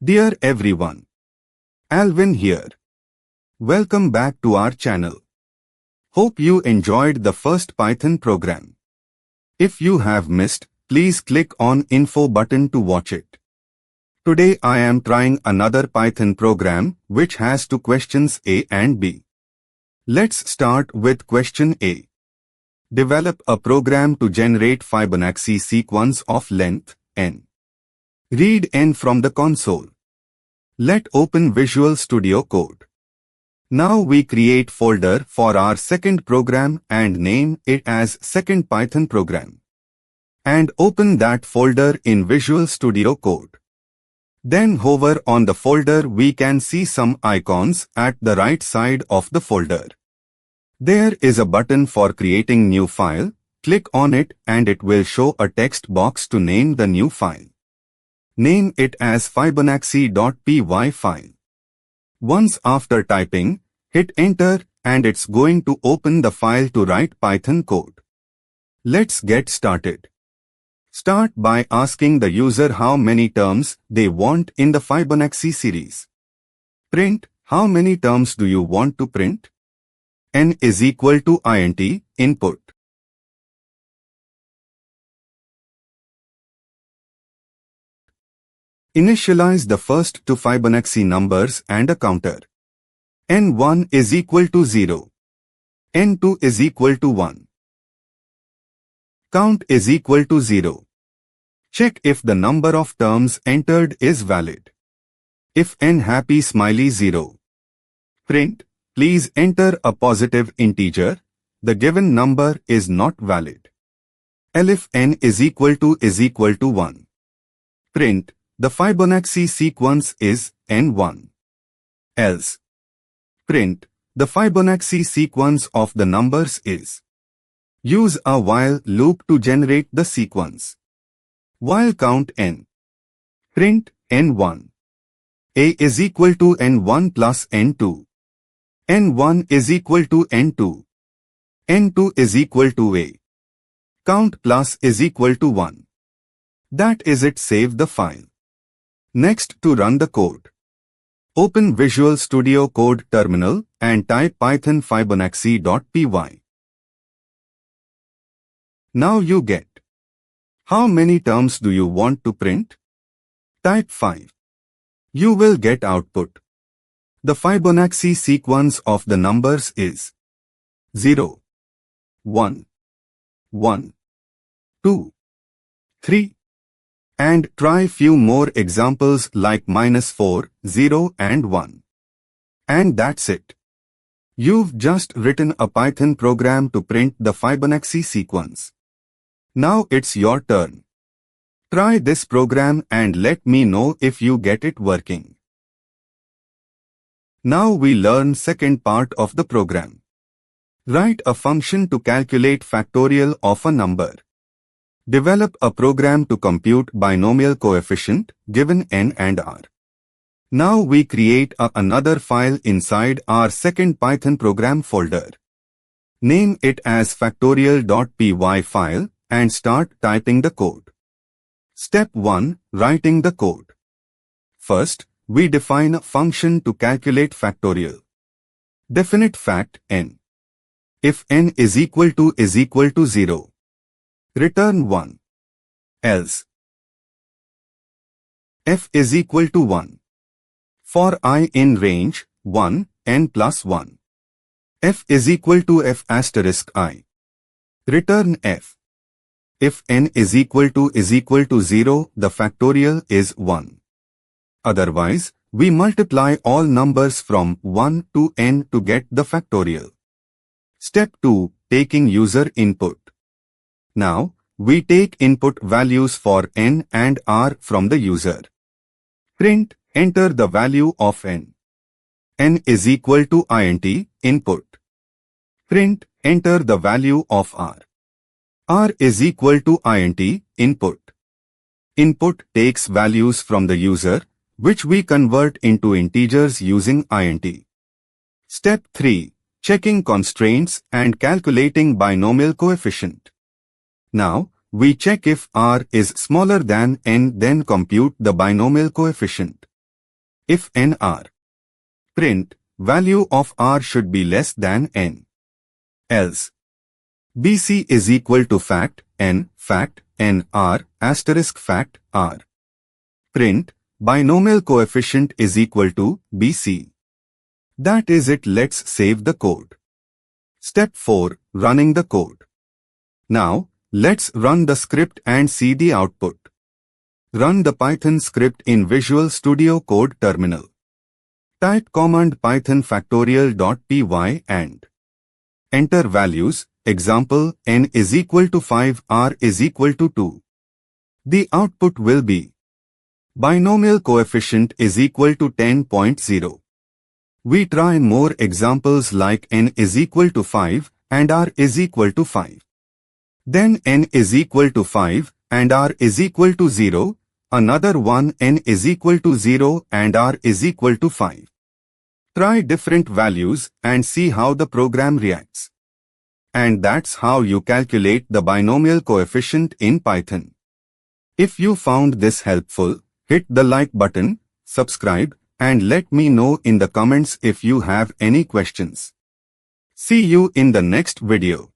Dear everyone, Alvin here. Welcome back to our channel. Hope you enjoyed the first Python program. If you have missed, please click on Info button to watch it. Today I am trying another Python program which has two questions A and B. Let's start with question A. Develop a program to generate Fibonacci sequence of length n. Read n from the console. Let open Visual Studio Code. Now we create folder for our second program and name it as second Python program. And open that folder in Visual Studio Code. Then hover on the folder. We can see some icons at the right side of the folder. There is a button for creating new file. Click on it and it will show a text box to name the new file. Name it as Fibonacci.py file. Once after typing, hit enter and it's going to open the file to write Python code. Let's get started. Start by asking the user how many terms they want in the Fibonacci series. Print, how many terms do you want to print? N is equal to int, input. Initialize the first two Fibonacci numbers and a counter. N1 is equal to 0. N2 is equal to 1. Count is equal to 0. Check if the number of terms entered is valid. If n happy smiley 0. Print, please enter a positive integer. The given number is not valid. If n is equal to 1. Print, the Fibonacci sequence is n1. Else. Print, the Fibonacci sequence of the numbers is. Use a while loop to generate the sequence. While count n. Print n1. A is equal to n1 plus n2. n1 is equal to n2. n2 is equal to a. Count plus is equal to 1. That is it. Save the file. Next, to run the code. Open Visual Studio Code terminal and type Python Fibonacci.py. Now you get. How many terms do you want to print? Type 5. You will get output. The Fibonacci sequence of the numbers is 0, 1, 1, 2, 3. And try few more examples like -4, 0 and 1. And that's it. You've just written a Python program to print the Fibonacci sequence. Now it's your turn. Try this program and let me know if you get it working. Now we learn second part of the program. Write a function to calculate factorial of a number. Develop a program to compute binomial coefficient given n and r. Now we create another file inside our second Python program folder. Name it as factorial.py file and start typing the code. Step 1. Writing the code. First, we define a function to calculate factorial. Definite fact n. If n is equal to 0. Return 1. Else. F is equal to 1. For I in range 1, n plus 1. F is equal to f asterisk I. Return f. If n is equal to 0, the factorial is 1. Otherwise, we multiply all numbers from 1 to n to get the factorial. Step 2. Taking user input. Now, we take input values for n and r from the user. Print, enter the value of n. N is equal to int, input. Print, enter the value of r. R is equal to int, input. Input takes values from the user, which we convert into integers using int. Step 3. Checking constraints and calculating binomial coefficient. Now, we check if r is smaller than n, then compute the binomial coefficient. If n r, print value of r should be less than n. Else, bc is equal to fact n r asterisk fact r. Print binomial coefficient is equal to bc. That is it. Let's save the code. Step 4. Running the code. Now, let's run the script and see the output. Run the Python script in Visual Studio Code terminal. Type command python factorial.py and enter values. Example, n is equal to 5, r is equal to 2. The output will be binomial coefficient is equal to 10.0. We try more examples like n is equal to 5 and r is equal to 5. Then n is equal to 5 and r is equal to 0. Another one, n is equal to 0 and r is equal to 5. Try different values and see how the program reacts. And that's how you calculate the binomial coefficient in Python. If you found this helpful, hit the like button, subscribe, and let me know in the comments if you have any questions. See you in the next video.